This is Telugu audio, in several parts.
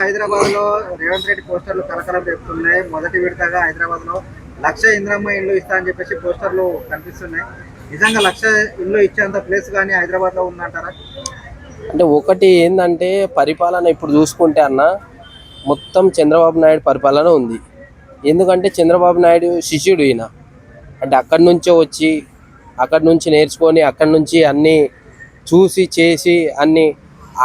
హైదరాబాద్ లో రేవంత్ రెడ్డి పోస్టర్లు కలకలం రేపుతున్నాయి. మొదటి విడతగా హైదరాబాద్ లో 1,00,000 ఇంద్రమ్మ ఇల్లు ఇస్తా అని చెప్పేసి పోస్టర్లు కనిపిస్తున్నాయి. నిజంగా 1,00,000 ఇల్లు ఇచ్చేంత ప్లేస్ కానీ హైదరాబాద్ లో ఉందంటారా? అంటే ఒకటి ఏంటంటే పరిపాలన ఇప్పుడు చూసుకుంటే అన్న మొత్తం చంద్రబాబు నాయుడు పరిపాలన ఉంది. ఎందుకంటే చంద్రబాబు నాయుడు శిష్యుడు ఈయన. అంటే అక్కడి నుంచే వచ్చి అక్కడి నుంచి నేర్చుకొని అక్కడి నుంచి అన్నీ చూసి చేసి అన్నీ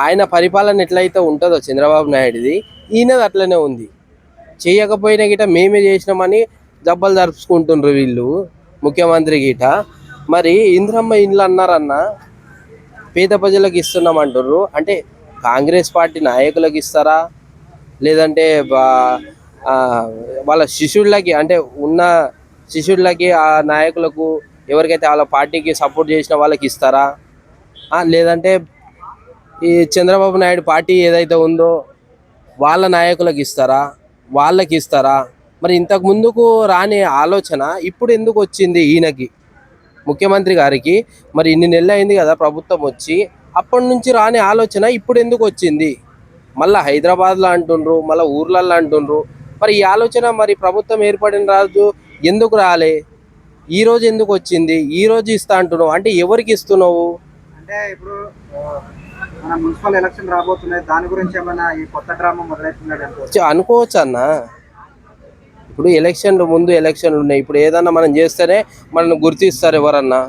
ఆయన పరిపాలన ఎట్లయితే ఉంటుందో చంద్రబాబు నాయుడుది ఈయనది అట్లనే ఉంది. చేయకపోయినా గిట మేమే చేసినామని జబ్బలు జరుపుకుంటుండ్రు వీళ్ళు ముఖ్యమంత్రి గిట. మరి ఇంద్రమ్మ ఇండ్లు అన్నారన్న పేద ప్రజలకు ఇస్తున్నామంటారు. అంటే కాంగ్రెస్ పార్టీ నాయకులకు ఇస్తారా, లేదంటే వాళ్ళ శిష్యులకి అంటే ఉన్న శిష్యులకి ఆ నాయకులకు ఎవరికైతే వాళ్ళ పార్టీకి సపోర్ట్ చేసిన వాళ్ళకి ఇస్తారా, లేదంటే ఈ చంద్రబాబు నాయుడు పార్టీ ఏదైతే ఉందో వాళ్ళ నాయకులకు ఇస్తారా, వాళ్ళకి ఇస్తారా? మరి ఇంతకు ముందుకు రాని ఆలోచన ఇప్పుడు ఎందుకు వచ్చింది ఈయనకి, ముఖ్యమంత్రి గారికి? మరి ఇన్ని నెలలు అయింది కదా ప్రభుత్వం వచ్చి, అప్పటి నుంచి రాని ఆలోచన ఇప్పుడు ఎందుకు వచ్చింది? మళ్ళీ హైదరాబాద్లో అంటుండ్రు, మళ్ళీ ఊర్లల్లో అంటుండ్రు. మరి ఈ ఆలోచన మరి ప్రభుత్వం ఏర్పడిన రాజు ఎందుకు రాలే? ఈరోజు ఎందుకు వచ్చింది? ఈరోజు ఇస్తా అంటున్నావు అంటే ఎవరికి ఇస్తున్నావు? అంటే ఇప్పుడు మన మున్సిపల్ ఎలక్షన్ రాబోతున్నాయి, దాని గురించి ఏమైనా ఈ కొత్త డ్రామా మొదలవుతున్నాడు అనుకోవచ్చు అన్న. ఇప్పుడు ముందు ఎలక్షన్లు ఉన్నాయి. ఇప్పుడు ఏదన్నా మనం చేస్తేనే మనల్ని గుర్తిస్తారు ఎవరన్నా.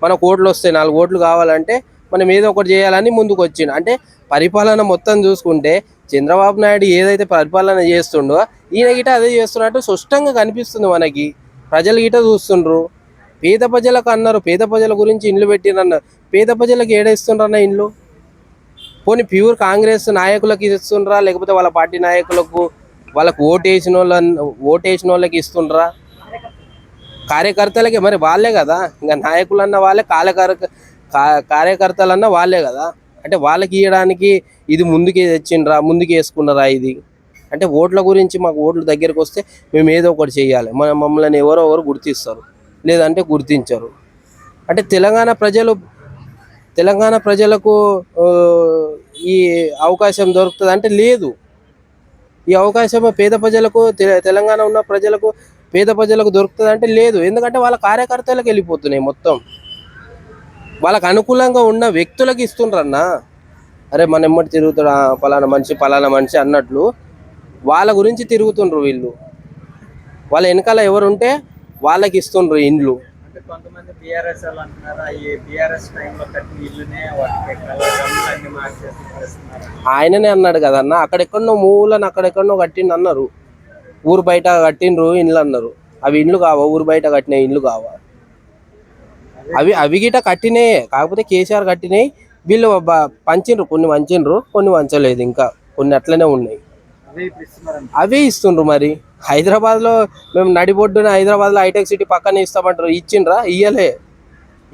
మనకు ఓట్లు వస్తాయి, 4 ఓట్లు కావాలంటే మనం ఏదో ఒకటి చేయాలని ముందుకు వచ్చిండు. అంటే పరిపాలన మొత్తం చూసుకుంటే చంద్రబాబు నాయుడు ఏదైతే పరిపాలన చేస్తుండో ఈయన గిట అదే చేస్తున్నట్టు స్పష్టంగా కనిపిస్తుంది మనకి. ప్రజలు గిట చూస్తుండ్రు. పేద ప్రజలకు అన్నారు, పేద ప్రజల గురించి ఇండ్లు పెట్టిరన్నారు. పేద ప్రజలకు ఏడేస్తుండ్రన్న ఇండ్లు? పోనీ ప్యూర్ కాంగ్రెస్ నాయకులకు ఇస్తుండ్రా, లేకపోతే వాళ్ళ పార్టీ నాయకులకు, వాళ్ళకు ఓటేసిన వాళ్ళకి ఇస్తుండ్రా? కార్యకర్తలకి మరి వాళ్ళే కదా, ఇంకా నాయకులన్న వాళ్ళే, కార్యకర్తలన్న వాళ్ళే కదా. అంటే వాళ్ళకి ఇవ్వడానికి ఇది ముందుకే తెచ్చిండ్రా, ముందుకు వేసుకున్నారా ఇది? అంటే ఓట్ల గురించి మాకు ఓట్లు దగ్గరికి వస్తే మేము ఏదో ఒకటి చేయాలి, మమ్మల్ని ఎవరో గుర్తిస్తారు, లేదంటే గుర్తించరు. అంటే తెలంగాణ ప్రజలకు ఈ అవకాశం దొరుకుతుంది అంటే లేదు. ఈ అవకాశం పేద ప్రజలకు, తెలంగాణ ఉన్న ప్రజలకు, పేద ప్రజలకు దొరుకుతుంది అంటే లేదు. ఎందుకంటే వాళ్ళ కార్యకర్తలకు వెళ్ళిపోతున్నాయి మొత్తం. వాళ్ళకు అనుకూలంగా ఉన్న వ్యక్తులకు ఇస్తుండ్రన్న. అరే మన ఎమ్మటి తిరుగుతాడు పలానా మనిషి అన్నట్లు వాళ్ళ గురించి తిరుగుతుండ్రు వీళ్ళు. వాళ్ళ వెనకాల ఎవరు ఉంటే వాళ్ళకి ఇస్తుండ్రు ఇండ్లు. కొంతమంది బీఆర్ఎస్ వాళ్ళు అంటున్నారు, ఈ బీఆర్ఎస్ టైంలో కట్టిన ఇల్లునే ఆయననే అన్నాడు కదన్న. అక్కడెక్కడో మూలని అక్కడెక్కడో కట్టిండు అన్నారు. ఊరు బయట కట్టిండ్రు ఇండ్లు అన్నారు. అవి ఇండ్లు కావా? ఊరు బయట కట్టిన ఇండ్లు కావా? అవి గిట కట్టినాయి. కాకపోతే కేసీఆర్ కట్టినాయి. వీళ్ళు పంచిండ్రు, కొన్ని వంచిండ్రు, కొన్ని వంచలేదు. ఇంకా కొన్ని అట్లనే ఉన్నాయి. అవే ఇస్తుండ్రు. మరి హైదరాబాద్లో మేము నడిబొడ్డున హైదరాబాద్లో హైటెక్ సిటీ పక్కనే ఇస్తామంటారు. ఇచ్చిండ్రా? ఇయ్యలే.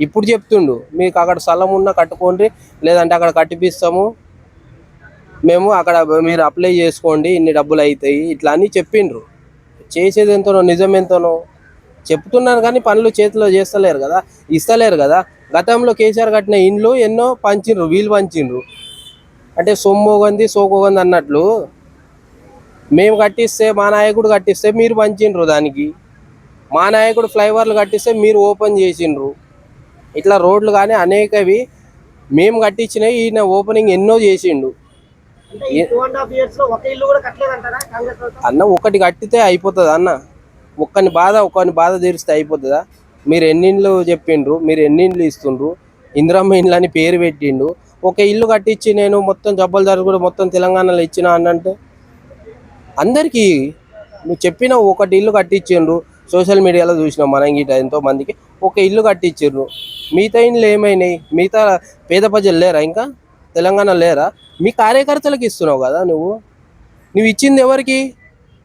ఇప్పుడు చెప్తుండు మీకు అక్కడ స్థలం ఉన్నా కట్టుకోండి, లేదంటే అక్కడ కట్టిపిస్తాము మేము, అక్కడ మీరు అప్లై చేసుకోండి, ఇన్ని డబ్బులు అవుతాయి, ఇట్లా అని చెప్పిండ్రు. చేసేది ఎంతనో, నిజం ఎంతనో చెప్తున్నారు కానీ పనులు చేతిలో చేస్తలేరు కదా, ఇస్తలేరు కదా. గతంలో కేసీఆర్ కట్టిన ఇండ్లు ఎన్నో పంచిండ్రు, వీళ్ళు పంచిండ్రు. అంటే సొమ్మోగంది సోకోగంది అన్నట్లు మేము కట్టిస్తే, మా నాయకుడు కట్టిస్తే మీరు పంచిండ్రు దానికి. మా నాయకుడు ఫ్లైఓవర్లు కట్టిస్తే మీరు ఓపెన్ చేసిండ్రు. ఇట్లా రోడ్లు కానీ అనేకవి మేము కట్టించినవి ఈయన ఓపెనింగ్ ఎన్నో చేసిండు. అన్న ఒకటి కట్టితే అయిపోతుంది అన్న? ఒక్కని బాధ తీరిస్తే అయిపోతుందా? మీరు ఎన్ని ఇండ్లు చెప్పిండ్రు, మీరు ఎన్ని ఇండ్లు ఇస్తుండ్రు? ఇందిరమ్మ ఇండ్లు అని పేరు పెట్టిండు. ఒక ఇల్లు కట్టించి నేను మొత్తం జబ్బలు జరుగుడు మొత్తం తెలంగాణలో ఇచ్చిన అన్నంటే అందరికీ నువ్వు చెప్పిన ఒకటి ఇల్లు కట్టించిండ్రు. సోషల్ మీడియాలో చూసినాం మనం గిట ఎంతో మందికి ఒక ఇల్లు కట్టించిండ్రు. మిగతా ఇండ్లు ఏమైనాయి? మిగతా పేద ప్రజలు లేరా? ఇంకా తెలంగాణ లేరా? మీ కార్యకర్తలకు ఇస్తున్నావు కదా నువ్వు ఇచ్చింది ఎవరికి?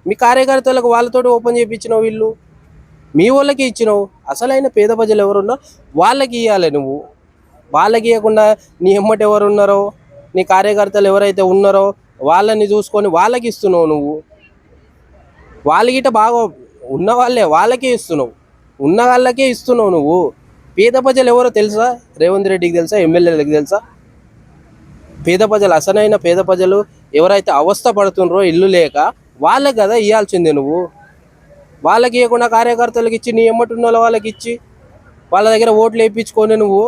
మీ కార్యకర్తలకు, వాళ్ళతో ఓపెన్ చేయించినావు ఇల్లు, మీ వాళ్ళకి ఇచ్చినావు. అసలైన పేద ప్రజలు ఎవరున్నారో వాళ్ళకి ఇవ్వాలి నువ్వు. వాళ్ళకి ఇవ్వకుండా నీ ఎమ్మటి ఎవరు ఉన్నారో, నీ కార్యకర్తలు ఎవరైతే ఉన్నారో వాళ్ళని చూసుకొని వాళ్ళకి ఇస్తున్నావు నువ్వు. వాళ్ళకిట బాగా ఉన్న వాళ్ళకే ఇస్తున్నావు, ఉన్న వాళ్ళకే ఇస్తున్నావు నువ్వు. పేద ప్రజలు ఎవరో తెలుసా? రేవంత్ రెడ్డికి తెలుసా? ఎమ్మెల్యేలకు తెలుసా? పేద ప్రజలు, అసలైన పేద ప్రజలు ఎవరైతే అవస్థ పడుతుండ్రో ఇల్లు లేక వాళ్ళకి కదా ఇవ్వాల్సిందే నువ్వు. వాళ్ళకి ఇవ్వకుండా కార్యకర్తలకు ఇచ్చి, నీ ఎమ్మటున్న వాళ్ళకి ఇచ్చి వాళ్ళ దగ్గర ఓట్లు వేయించుకొని నువ్వు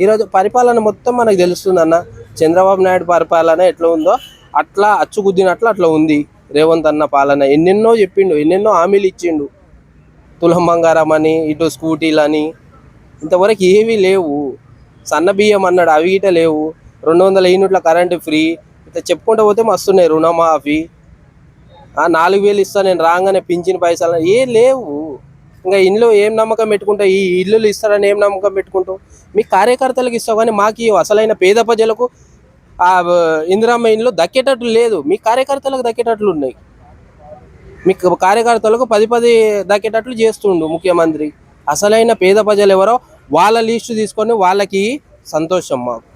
ఈరోజు పరిపాలన మొత్తం మనకు తెలుస్తుంది అన్న. చంద్రబాబు నాయుడు పరిపాలన ఎట్లా ఉందో అట్లా అచ్చుగుద్దినట్లు అట్లా ఉంది రేవంత్ అన్న పాలన. ఎన్నెన్నో చెప్పిండు, ఎన్నెన్నో హామీలు ఇచ్చిండు, తులం బంగారం అని, ఇటు స్కూటీలని, ఇంతవరకు ఏవీ లేవు. సన్న బియ్యం అన్నాడు, అవి గిట లేవు. 200 యూనిట్ల కరెంటు ఫ్రీ, ఇట్లా చెప్పుకుంటూ పోతే మస్తున్నాయి. రుణమాఫీ, 4000 ఇస్తా నేను రాగానే పింఛన్ పైసలు ఏం లేవు. ఇంకా ఇంట్లో ఏం నమ్మకం పెట్టుకుంటావు? ఈ ఇల్లులు ఇస్తారని ఏం నమ్మకం పెట్టుకుంటావు? మీ కార్యకర్తలకు ఇస్తావు కానీ మాకు ఇవ్వవు. అసలైన పేద ప్రజలకు ఆ ఇందిరమ్మ ఇండ్లు దక్కేటట్లు లేదు, మీ కార్యకర్తలకు దక్కేటట్లు ఉన్నాయి. మీ కార్యకర్తలకు 10 దక్కేటట్లు చేస్తుండు ముఖ్యమంత్రి. అసలైన పేద ప్రజలు ఎవరో వాళ్ళ లిస్టు తీసుకొని వాళ్ళకి సంతోషం మాకు.